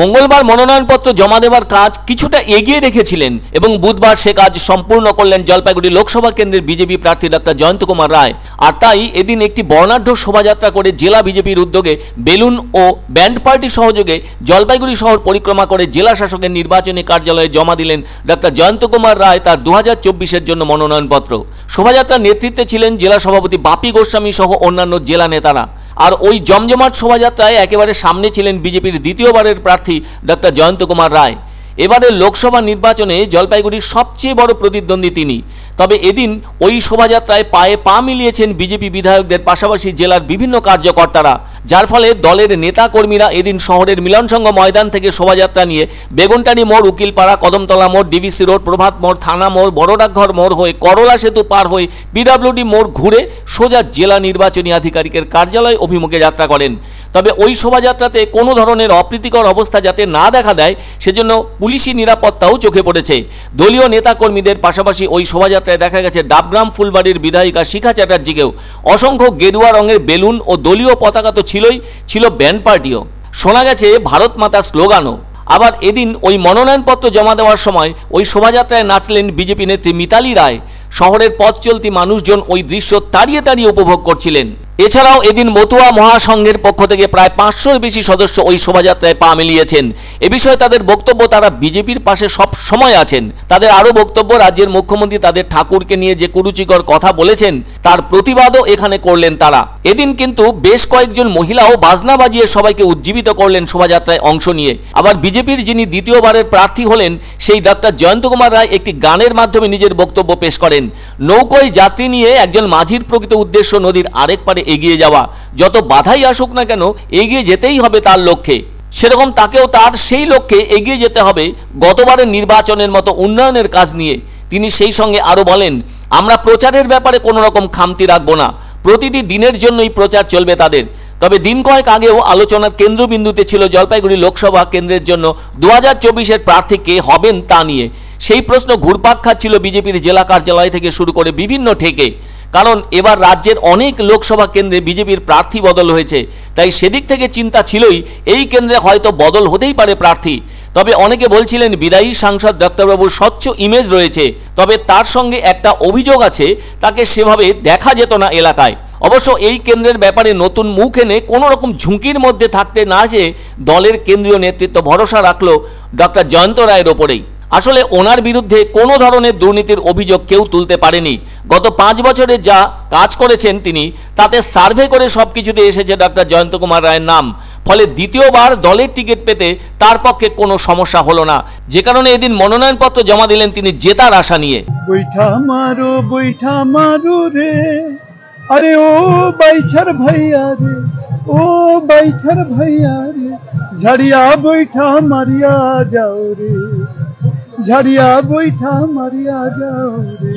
মঙ্গলবার মনোনয়নপত্র জমা দেওয়ার কাজ কিছুটা এগিয়ে রেখেছিলেন এবং বুধবার সে কাজ সম্পূর্ণ করলেন জলপাইগুড়ি লোকসভা কেন্দ্রের বিজেপি প্রার্থী ডক্টর জয়ন্ত কুমার রায়। আর তাই এদিন একটি বর্ণাঢ্য শোভাযাত্রা করে জেলা বিজেপির উদ্যোগে বেলুন ও ব্যান্ড পার্টির সহযোগে জলপাইগুড়ি শহর পরিক্রমা করে জেলা শাসকের নির্বাচনী কার্যালয়ে জমা দিলেন ডক্টর জয়ন্ত কুমার রায় তার 2024-এর জন্য মনোনয়নপত্র। শোভাযাত্রার নেতৃত্বে ছিলেন জেলা সভাপতি বাপি গোস্বামী সহ অন্যান্য জেলা নেতারা। আর ওই জমজমাট শোভাযাত্রায় একেবারে সামনে ছিলেন বিজেপির দ্বিতীয়বারের প্রার্থী ডক্টর জয়ন্ত কুমার রায়। এবারের লোকসভা নির্বাচনে জলপাইগুড়ির সবচেয়ে বড় প্রতিদ্বন্দ্বী তিনি। তবে এদিন ওই শোভাযাত্রায় পায়ে পা মিলিয়েছেন বিজেপি বিধায়কদের পাশাপাশি জেলার বিভিন্ন কার্যকর্তারা, যার ফলে দলের নেতা কর্মীরা এদিন শহরের মিলনসংঘ ময়দান থেকে শোভাযাত্রা নিয়ে বেগুনটানি মোড়, উকিলপাড়া, কদমতলা মোড়, ডিভিসি রোড, প্রভাত মোড়, থানা মোড়, বড় ডাকঘর মোড় হয়ে করলা সেতু পার হয়ে পিডব্লিউডি মোড় ঘুরে সোজা জেলা নির্বাচনী আধিকারিকের কার্যালয় অভিমুখে যাত্রা করেন। তবে ওই শোভাযাত্রাতে কোনো ধরনের অপ্রীতিকর অবস্থা যাতে না দেখা দেয় সেজন্য পুলিশি নিরাপত্তাও চোখে পড়েছে। দলীয় নেতাকর্মীদের পাশাপাশি ওই শোভাযাত্রায় দেখা গেছে ডাবগ্রাম ফুলবাড়ির বিধায়িকা শিখা চ্যাটার্জিকেও। অসংখ্য গেরুয়া রঙের বেলুন ও দলীয় পতাকা তো ছিল ব্যান্ড পার্টিও, শোনা গেছে ভারত মাতা স্লোগানও। আবার এদিন ওই মনোনয়নপত্র জমা দেওয়ার সময় ওই শোভাযাত্রায় নাচলেন বিজেপি নেত্রী মিতালি রায়। শহরের পথ চলতি মানুষজন ওই দৃশ্য তাড়িয়ে তাড়িয়ে উপভোগ করছিলেন। এছাড়াও এদিন মতুয়া মহাসংঘের পক্ষ থেকে প্রায় 500-এর বেশি সদস্য ওই শোভাযাত্রায় পা মিলিয়েছেন। এ বিষয়ে তাদের বক্তব্য, তারা বিজেপির পাশে সব সময় আছেন। তাদের আরও বক্তব্য, রাজ্যের মুখ্যমন্ত্রী তাদের ঠাকুরকে নিয়ে যে কুরুচিকর কথা বলেছেন তার প্রতিবাদও এখানে করলেন তারা। এদিন কিন্তু বেশ কয়েকজন মহিলাও বাজনা বাজিয়ে সবাইকে উজ্জীবিত করলেন শোভাযাত্রায় অংশ নিয়ে। আবার বিজেপির যিনি দ্বিতীয়বারের প্রার্থী হলেন সেই ডক্টর জয়ন্ত কুমার রায় একটি গানের মাধ্যমে নিজের বক্তব্য পেশ করেন। নৌকোয় যাত্রী নিয়ে একজন মাঝির প্রকৃত উদ্দেশ্য নদীর আরেক পারে এগিয়ে যাওয়া। যত বাধাই আসুক না কেন এগিয়ে যেতেই হবে তার লক্ষ্যে। সেরকম তাকেও তার সেই লক্ষ্যে এগিয়ে যেতে হবে গতবারের নির্বাচনের মতো উন্নয়নের কাজ নিয়ে। তিনি সেই সঙ্গে আরও বলেন, আমরা প্রচারের ব্যাপারে কোনো রকম খামতি রাখবো না, প্রতিটি দিনের জন্যই প্রচার চলবে তাদের। তবে দিন কয়েক আগেও আলোচনার কেন্দ্রবিন্দুতে ছিল জলপাইগুড়ি লোকসভা কেন্দ্রের জন্য 2024-এর প্রার্থী কে হবেন তা নিয়ে। সেই প্রশ্ন ঘুরপাক খাচ্ছিল বিজেপির জেলা কার্যালয় থেকে শুরু করে বিভিন্ন ঠেকে। কারণ এবার রাজ্যের অনেক লোকসভা কেন্দ্রে বিজেপির প্রার্থী বদল হয়েছে, তাই সেদিক থেকে চিন্তা ছিলই এই কেন্দ্রে হয়তো বদল হতেই পারে প্রার্থী। তবে অনেকে বলছিলেন বিদায়ী সাংসদ ডাক্তারবাবুর স্বচ্ছ ইমেজ রয়েছে, তবে তার সঙ্গে একটা অভিযোগ আছে, তাকে সেভাবে দেখা যেত না এলাকায়। অবশ্য এই কেন্দ্রের ব্যাপারে নতুন মুখ এনে কোনো রকম ঝুঁকির মধ্যে থাকতে না যেয়ে দলের কেন্দ্রীয় নেতৃত্ব ভরসা রাখল ডক্টর জয়ন্ত রায়ের ওপরেই। আসলে ওনার বিরুদ্ধে কোনো ধরনের দুর্নীতির অভিযোগ কেউ তুলতে পারেনি। গত 5 বছরে যা কাজ করেছেন তিনি, তাতে সার্ভে করে সবকিছুতে এসেছে ডক্টর জয়ন্ত কুমার রায়ের নাম। ফলে দ্বিতীয়বার দলের টিকিট পেতে তার পক্ষে কোনো সমস্যা হলো না, যে কারণে এদিন মনোনয়নপত্র জমা দিলেন তিনি জেতার আশা নিয়ে। বৈঠা মারো রে, আরে ও বাইছার ভাইয়া রে, ও বাইছার ভাইয়া রে, ঝাড়িয়া বৈঠা মারিয়া যাও রে, ঝাড়িয়া বৈঠা মারিয়া যাও রে।